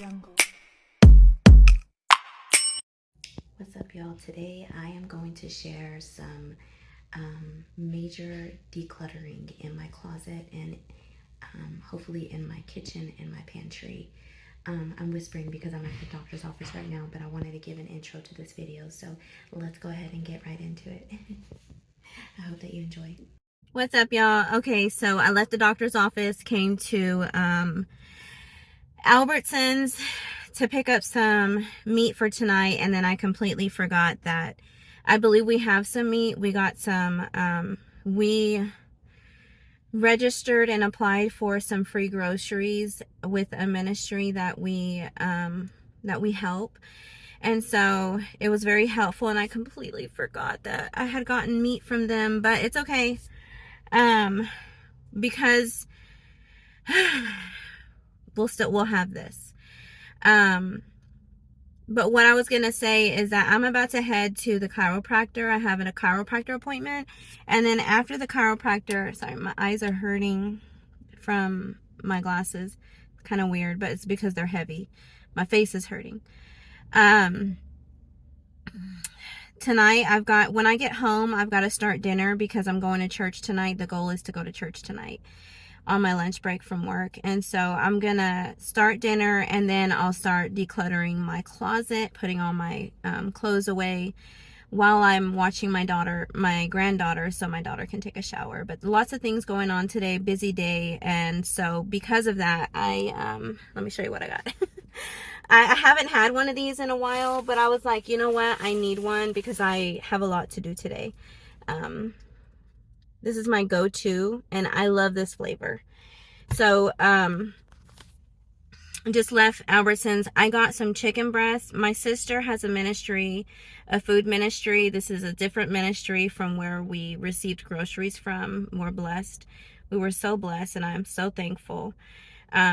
jungle. What's up, y'all? Today I am going to share some major decluttering in my closet and hopefully in my kitchen and my pantry. I'm whispering because I'm at the doctor's office right now, but I wanted to give an intro to this video, so let's go ahead and get right into it. I hope that you enjoy. What's up, y'all? Okay, so I left the doctor's office, came to Albertsons to pick up some meat for tonight, and then I completely forgot that I believe we have some meat. We got some, we registered and applied for some free groceries with a ministry that we help. And so it was very helpful, and I completely forgot that I had gotten meat from them, but it's okay. Because we'll have this. But what I was going to say is that I'm about to head to the chiropractor. I have a chiropractor appointment. And then after the chiropractor, sorry, my eyes are hurting from my glasses. It's kind of weird, but it's because they're heavy. My face is hurting. Tonight, when I get home, I've got to start dinner because I'm going to church tonight. The goal is to go to church tonight on my lunch break from work. And so I'm gonna start dinner, and then I'll start decluttering my closet, putting all my clothes away while I'm watching my granddaughter, so my daughter can take a shower. But lots of things going on today, busy day. And so because of that, let me show you what I got. I haven't had one of these in a while, but I was like, you know what, I need one because I have a lot to do today. This is my go-to, and I love this flavor. So, just left Albertsons. I got some chicken breasts. My sister has a ministry, a food ministry. This is a different ministry from where we received groceries from. We're blessed. We were so blessed, and I'm so thankful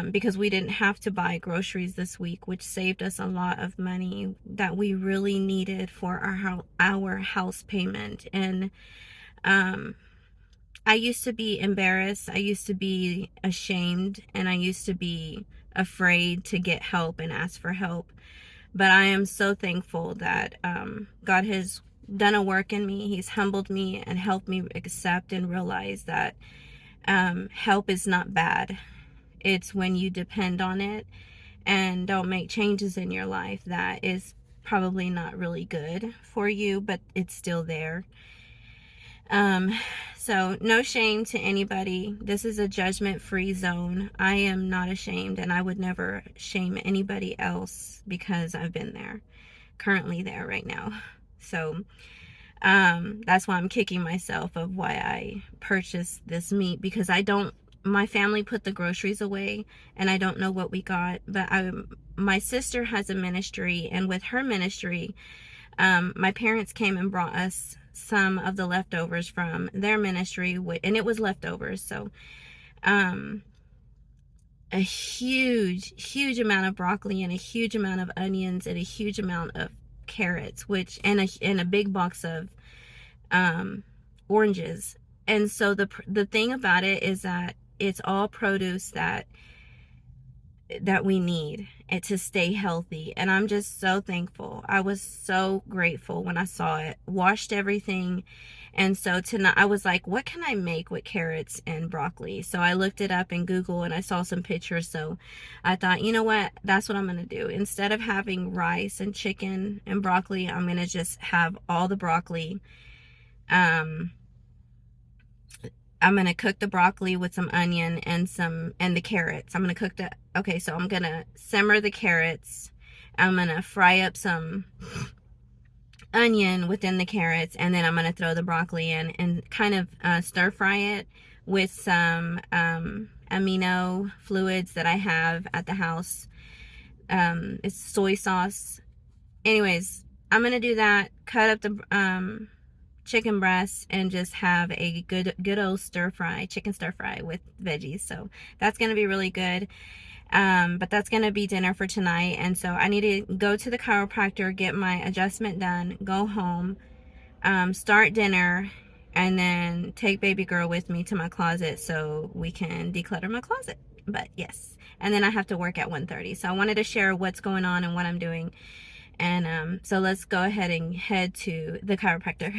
because we didn't have to buy groceries this week, which saved us a lot of money that we really needed for our house payment. And I used to be embarrassed. I used to be ashamed, and I used to be afraid to get help and ask for help. But I am so thankful that God has done a work in me. He's humbled me and helped me accept and realize that help is not bad. It's when you depend on it and don't make changes in your life that is probably not really good for you, but it's still there. So no shame to anybody. This is a judgment-free zone. I am not ashamed, and I would never shame anybody else because I've been there, currently there right now. So, that's why I'm kicking myself of why I purchased this meat, because my family put the groceries away, and I don't know what we got, but my sister has a ministry, and with her ministry, my parents came and brought us some of the leftovers from their ministry, and it was leftovers. So, a huge amount of broccoli, and a huge amount of onions, and a huge amount of carrots, and a big box of oranges. And so the thing about it is that it's all produce that we need it to stay healthy. And I'm just so thankful. I was so grateful when I saw it. Washed everything. And so tonight I was like, what can I make with carrots and broccoli? So I looked it up in Google, and I saw some pictures. So I thought, you know what? That's what I'm going to do. Instead of having rice and chicken and broccoli, I'm going to just have all the broccoli. I'm going to cook the broccoli with some onion and the carrots. I'm going to so I'm going to simmer the carrots. I'm going to fry up some onion within the carrots, and then I'm going to throw the broccoli in and kind of stir fry it with some amino fluids that I have at the house. It's soy sauce. Anyways, I'm going to do that, cut up the chicken breasts, and just have a good old chicken stir fry with veggies. So that's going to be really good. But that's going to be dinner for tonight. And so I need to go to the chiropractor, get my adjustment done, go home, start dinner, and then take baby girl with me to my closet so we can declutter my closet. But yes, and then I have to work at 1:30. So I wanted to share what's going on and what I'm doing. And so let's go ahead and head to the chiropractor.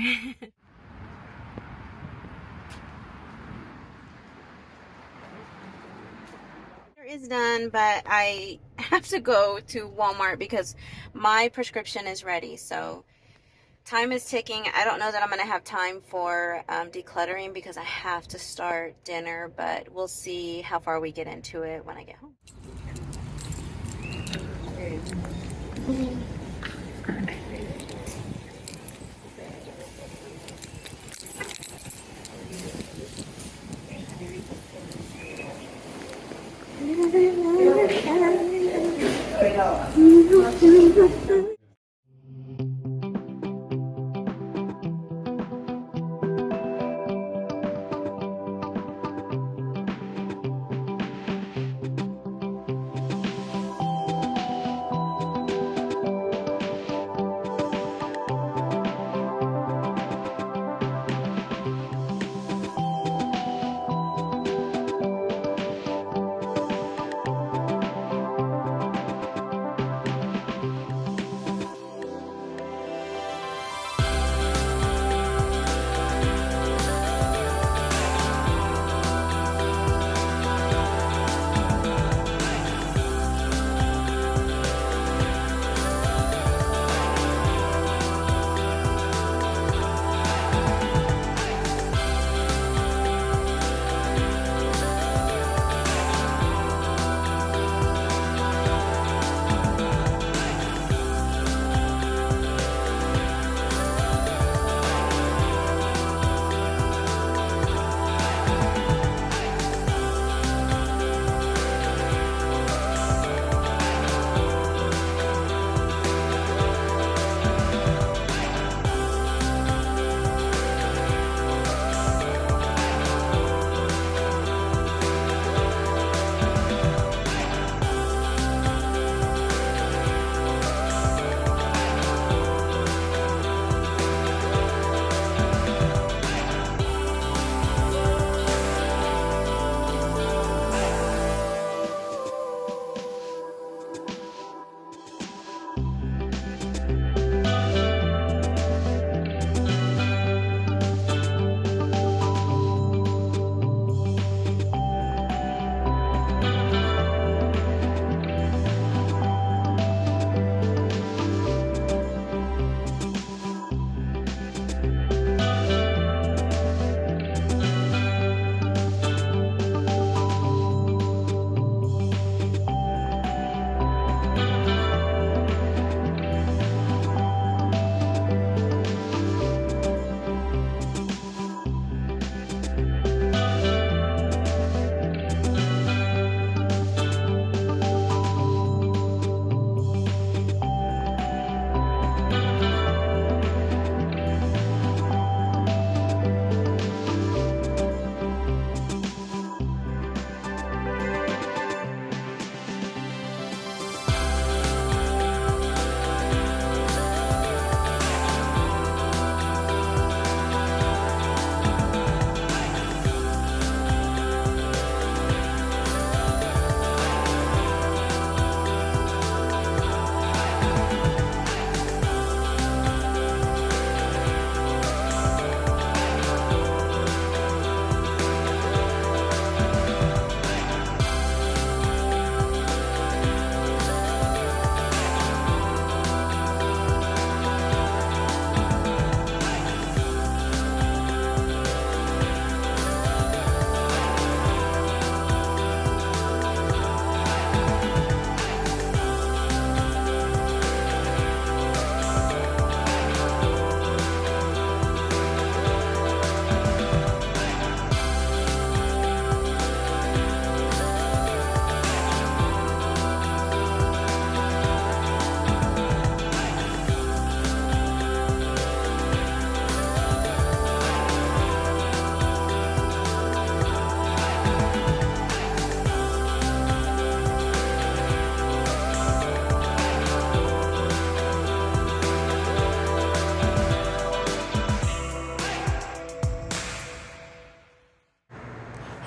Is done, but I have to go to Walmart because my prescription is ready. So time is ticking. I don't know that I'm going to have time for decluttering because I have to start dinner, but we'll see how far we get into it when I get home.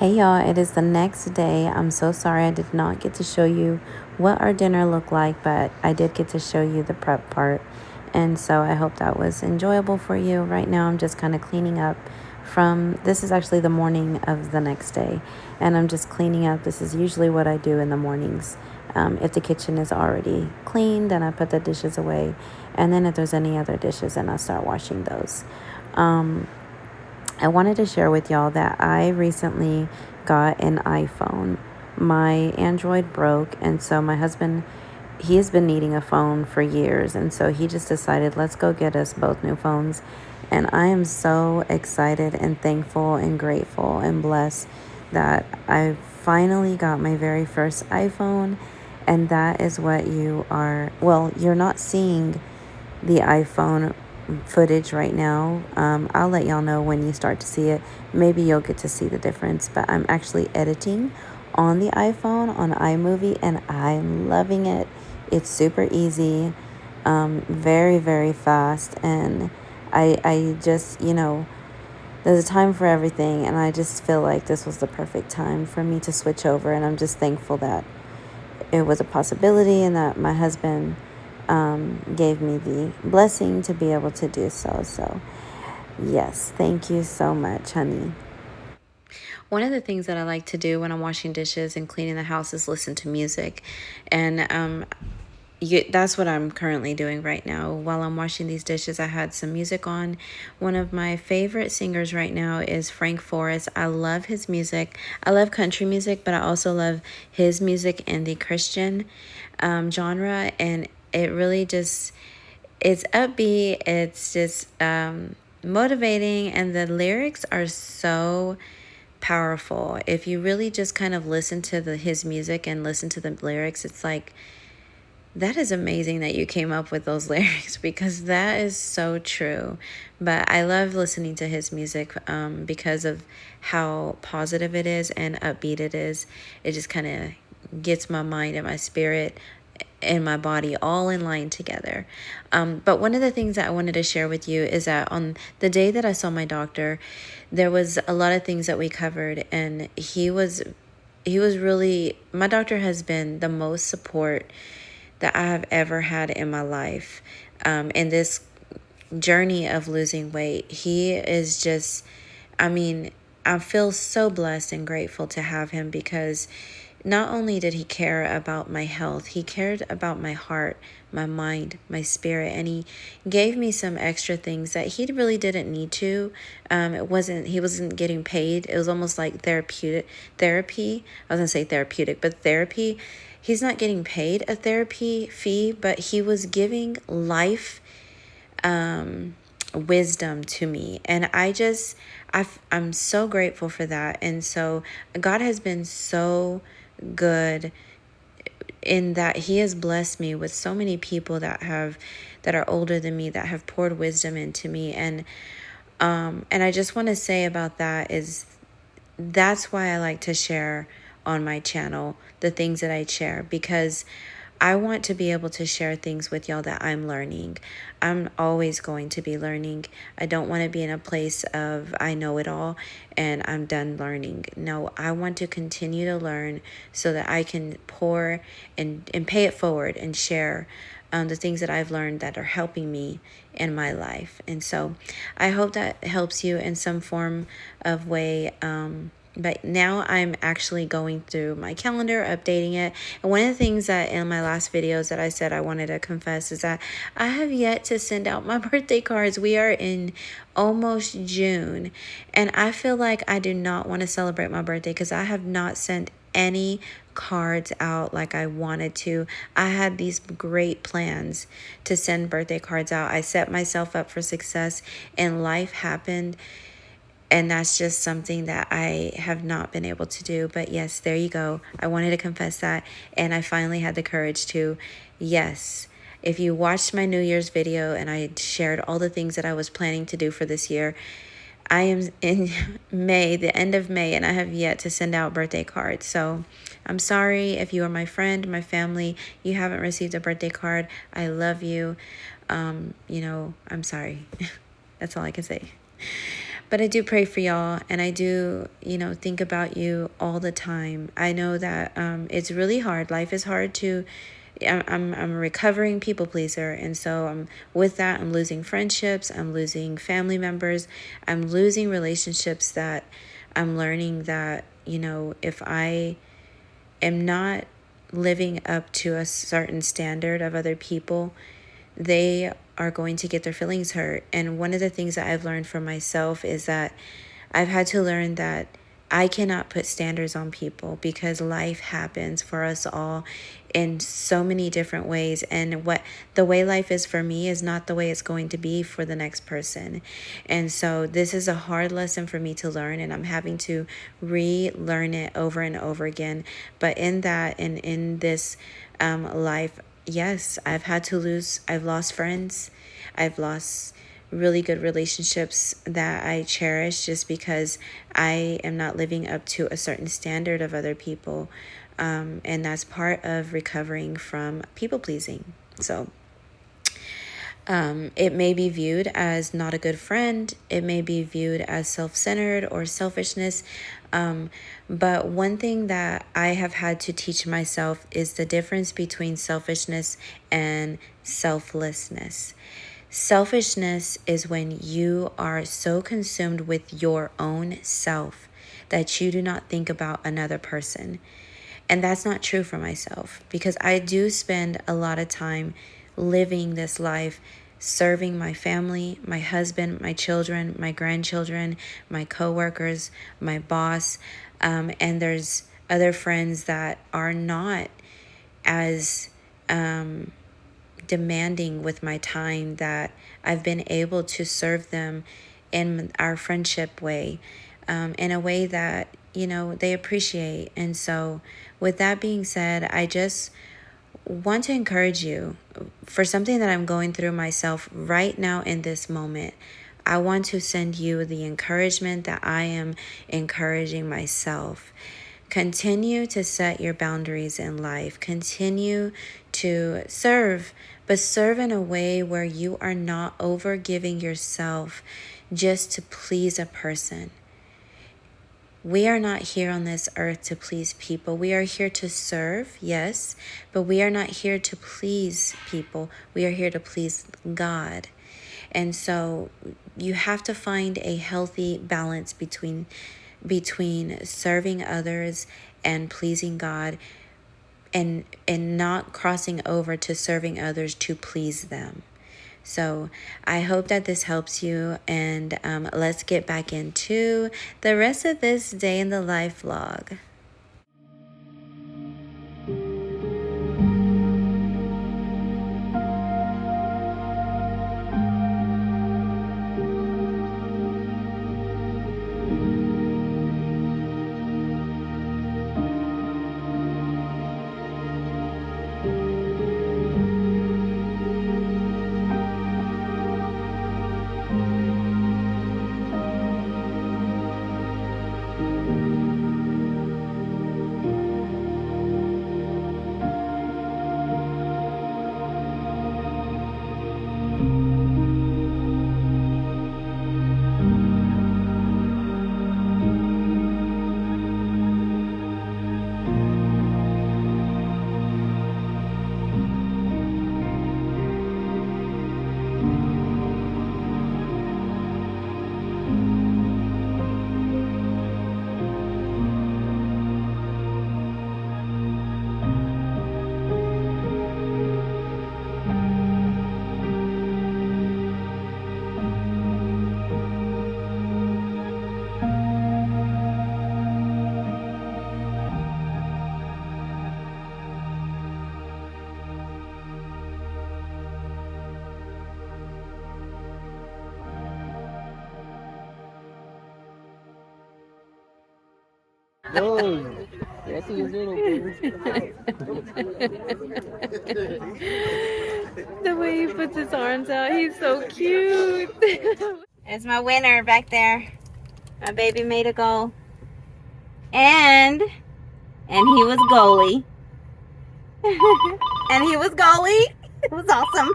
Hey y'all, it is the next day. I'm so sorry I did not get to show you what our dinner looked like, but I did get to show you the prep part. And so I hope that was enjoyable for you. Right now, I'm just kind of cleaning up from this is actually the morning of the next day, and I'm just cleaning up. This is usually what I do in the mornings. If the kitchen is already clean, then I put the dishes away, and then if there's any other dishes, then I start washing those. I wanted to share with y'all that I recently got an iPhone. My Android broke, and so my husband, he has been needing a phone for years, and so he just decided, let's go get us both new phones. And I am so excited and thankful and grateful and blessed that I finally got my very first iPhone. And that is what you are, well, you're not seeing the iPhone footage right now. I'll let y'all know when you start to see it. Maybe you'll get to see the difference. But I'm actually editing on the iPhone on iMovie, and I'm loving it. It's super easy, very, very fast. And I just, there's a time for everything. And I just feel like this was the perfect time for me to switch over. And I'm just thankful that it was a possibility and that my husband gave me the blessing to be able to do so. So, yes, thank you so much, honey. One of the things that I like to do when I'm washing dishes and cleaning the house is listen to music. And that's what I'm currently doing right now. While I'm washing these dishes, I had some music on. One of my favorite singers right now is Frank Forrest. I love his music. I love country music, but I also love his music in the Christian genre. And it really just, it's upbeat. It's just motivating. And the lyrics are so powerful. If you really just kind of listen to his music and listen to the lyrics, it's like, that is amazing that you came up with those lyrics, because that is so true. But I love listening to his music because of how positive it is and upbeat it is. It just kind of gets my mind and my spirit and my body all in line together. But one of the things that I wanted to share with you is that on the day that I saw my doctor, there was a lot of things that we covered, and he was really, my doctor has been the most support that I have ever had in my life. In this journey of losing weight, he is just, I mean, I feel so blessed and grateful to have him, because not only did he care about my health, he cared about my heart, my mind, my spirit, and he gave me some extra things that he really didn't need to. He wasn't getting paid. It was almost like therapy. I was gonna say therapeutic, but therapy. He's not getting paid a therapy fee, but he was giving life wisdom to me. And I'm so grateful for that. And so God has been so good in that he has blessed me with so many people that are older than me, that have poured wisdom into me. And I just want to say about that is, that's why I like to share on my channel the things that I share, because I want to be able to share things with y'all that I'm learning. I'm always going to be learning. I don't want to be in a place of I know it all and I'm done learning. No, I want to continue to learn so that I can pour and pay it forward and share the things that I've learned that are helping me in my life. And so I hope that helps you in some form of way. But now I'm actually going through my calendar, updating it. And one of the things that in my last videos that I said I wanted to confess is that I have yet to send out my birthday cards. We are in almost June, and I feel like I do not want to celebrate my birthday because I have not sent any cards out like I wanted to. I had these great plans to send birthday cards out. I set myself up for success, and life happened. And that's just something that I have not been able to do. But yes, there you go. I wanted to confess that. And I finally had the courage to, yes. If you watched my New Year's video and I shared all the things that I was planning to do for this year, I am in May, the end of May, and I have yet to send out birthday cards. So I'm sorry if you are my friend, my family, you haven't received a birthday card. I love you. I'm sorry. That's all I can say. But I do pray for y'all, and I do, think about you all the time. I know that it's really hard. Life is hard to. I'm a recovering people pleaser, and so with that, I'm losing friendships, I'm losing family members, I'm losing relationships that I'm learning that, if I am not living up to a certain standard of other people, they are going to get their feelings hurt. And one of the things that I've learned for myself is that I've had to learn that I cannot put standards on people, because life happens for us all in so many different ways. And what the way life is for me is not the way it's going to be for the next person. And so this is a hard lesson for me to learn, and I'm having to relearn it over and over again. But in that, and in this life, yes, I've lost friends. I've lost really good relationships that I cherish just because I am not living up to a certain standard of other people. And that's part of recovering from people pleasing. So it may be viewed as not a good friend. It may be viewed as self-centered or selfishness. But one thing that I have had to teach myself is the difference between selfishness and selflessness. Selfishness is when you are so consumed with your own self that you do not think about another person. And that's not true for myself, because I do spend a lot of time living this life, serving my family, my husband, my children, my grandchildren, my coworkers, my boss. And there's other friends that are not as demanding with my time, that I've been able to serve them in our friendship way, in a way that, they appreciate. And so with that being said, I just want to encourage you for something that I'm going through myself right now in this moment. I want to send you the encouragement that I am encouraging myself. Continue to set your boundaries in life. Continue to serve, but serve in a way where you are not over giving yourself just to please a person. We are not here on this earth to please people. We are here to serve, yes, but we are not here to please people. We are here to please God. And so you have to find a healthy balance between serving others and pleasing God, and not crossing over to serving others to please them. So I hope that this helps you, and let's get back into the rest of this day in the life vlog. Oh, I see his little The way he puts his arms out, he's so cute. There's my winner back there. My baby made a goal. And he was goalie. And he was goalie. It was awesome.